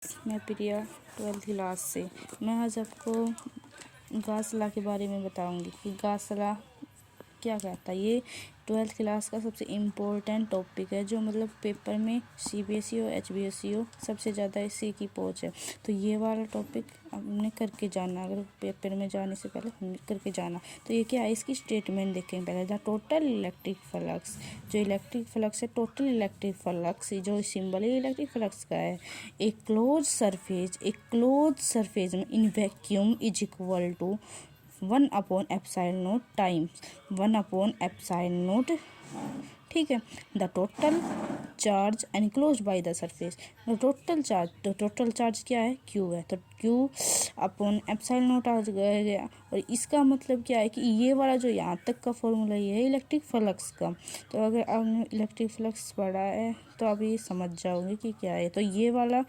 मैं प्रिया 12th class से। मैं आज आपको गॉस लॉ के बारे में बताऊंगी कि गॉस लॉ क्या कहता है। ये 12th क्लास का सबसे इम्पोर्टेंट टॉपिक है, जो मतलब पेपर में CBSE हो HBSE हो सबसे ज़्यादा इसी की पहुंच है। तो ये वाला टॉपिक हमने करके जाना, अगर पेपर में जाने से पहले हमने करके जाना। तो ये क्या है, इसकी स्टेटमेंट देखेंगे पहले। द टोटल इलेक्ट्रिक फ्लक्स, जो इलेक्ट्रिक फ्लक्स है, टोटल इलेक्ट्रिक फ्लक्स जो सिंबल है इलेक्ट्रिक फ्लक्स का है। एक क्लोज सरफेस में in vacuum is equal to one by epsilon times one by epsilon, ठीक है। The total charge enclose by the surface, तो टोटल चार्ज क्या है, Q है, तो Q/एप्सिलॉन आ गया। और इसका मतलब क्या है कि ये वाला जो यहाँ तक का फॉर्मूला ये है इलेक्ट्रिक फ्लक्स का। तो अगर आपने इलेक्ट्रिक फ्लक्स पढ़ा है तो आप ये समझ जाओगे कि क्या है। तो ये वाला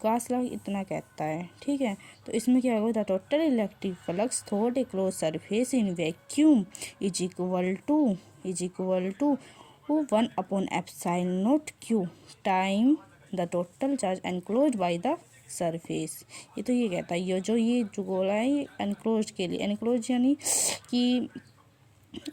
गॉस लॉ इतना कहता है, ठीक है। तो इसमें क्या होगा, the total electric flux through a close surface in vacuum is equal to one by epsilon Q time the total charge enclose by the surface. ये तो ये कहता है, ये जो गोला है ये एनक्लोज के लिए, एनक्लोज यानी कि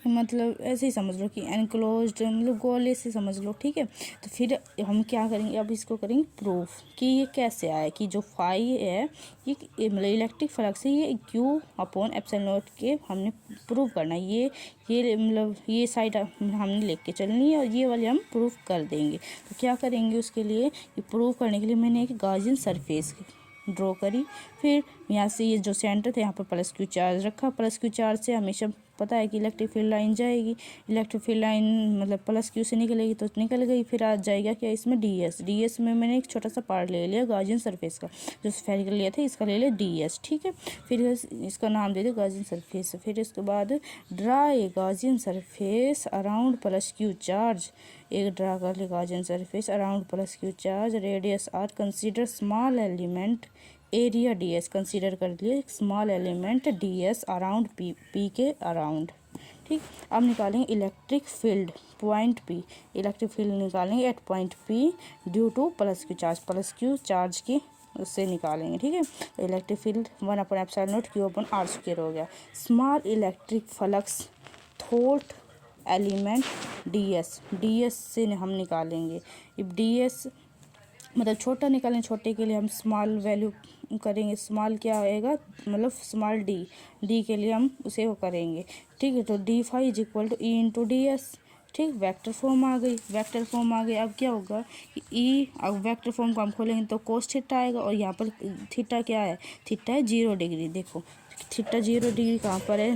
मतलब ऐसे ही समझ लो कि एनक्लोज्ड मतलब गोले से समझ लो, ठीक है। तो फिर हम क्या करेंगे, अब इसको करेंगे प्रूफ कि ये कैसे आया कि जो फाई है ये मतलब इलेक्ट्रिक फ्लक्स है, ये Q/एप्सिलॉन के हमने प्रूफ करना है। ये मतलब ये साइड हमने लेके चलनी है और ये वाले हम प्रूफ कर देंगे। तो क्या करेंगे उसके लिए, ये प्रूफ करने के लिए मैंने एक गॉसियन सरफेस ड्रॉ करी। फिर यहाँ से ये जो सेंटर था यहाँ पर +Q चार्ज रखा। +Q चार्ज से हमेशा पता है कि इलेक्ट्रिक फील्ड लाइन जाएगी। इलेक्ट्रिक फील्ड लाइन मतलब +Q से निकलेगी तो निकल गई। फिर आ जाएगा क्या इसमें DS में मैंने एक छोटा सा पार्ट ले लिया गॉसियन सरफेस का, जो स्फेरिकल लिया था, इसका ले लिया DS, ठीक है। फिर इसका नाम दे दे गॉसियन सरफेस। फिर इसके बाद draw a Gaussian surface around +Q charge, एक ड्रा कर ले Gaussian surface around +Q charge. Radius R consider small element, area DS consider कर लिए small element DS around P के अराउंड, ठीक। अब निकालेंगे electric field point P, electric field निकालेंगे at point P due to +Q charge की उससे निकालेंगे, ठीक है। तो इलेक्ट्रिक फील्ड 1/एप्सिलॉन Q/R² हो गया। Small electric flux thought element DS से हम निकालेंगे। अब DS मतलब छोटा निकालें, छोटे के लिए हम स्मॉल वैल्यू करेंगे। स्मॉल क्या आएगा, मतलब स्मॉल D के लिए हम उसे वो करेंगे, ठीक है। तो D∅ is equal to E × DS, ठीक। वेक्टर फॉर्म आ गई। अब क्या होगा कि अब वेक्टर फॉर्म को हम खोलेंगे तो cos थीटा आएगा, और यहाँ पर थीटा क्या है, थीटा है 0 डिग्री। देखो थीटा 0 डिग्री कहाँ पर है,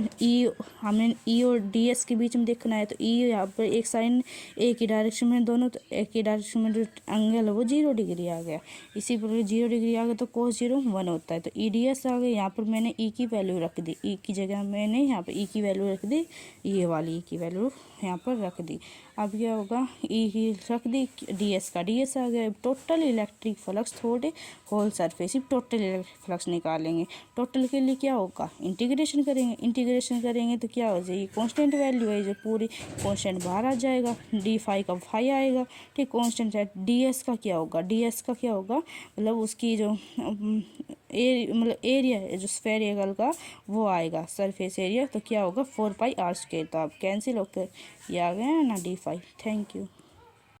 हमें E और DS के बीच में देखना है। तो E यहाँ पर एक साइन एक ही डायरेक्शन में, दोनों तो एक ही डायरेक्शन में जो एंगल है वो 0 डिग्री आ गया। इसी पर 0 डिग्री आ गया तो cos 0 1 होता है। तो EDS आ गया। यहाँ पर मैंने E की वैल्यू रख दी, E की जगह मैंने यहाँ पर E की वैल्यू रख दी, ये वाली E की वैल्यू यहाँ पर रख दी। अब क्या होगा, E की रख दी, DS आ गया। Total electric flux through whole surface, total electric flux निकालेंगे। टोटल के लिए क्या होगा, इंटीग्रेशन करेंगे तो क्या हो जाएगी, कांस्टेंट वैल्यू है, जो पूरी कांस्टेंट बाहर आ जाएगा। D∅ का फाई आएगा, ठीक। कांस्टेंट है। DS का क्या होगा, मतलब उसकी जो मतलब एरिया है जो स्फेरिकल का वो आएगा, सरफेस एरिया। तो क्या होगा 4πr²। तो आप कैंसिल होकर ये आ गया ना D∅। Thank you.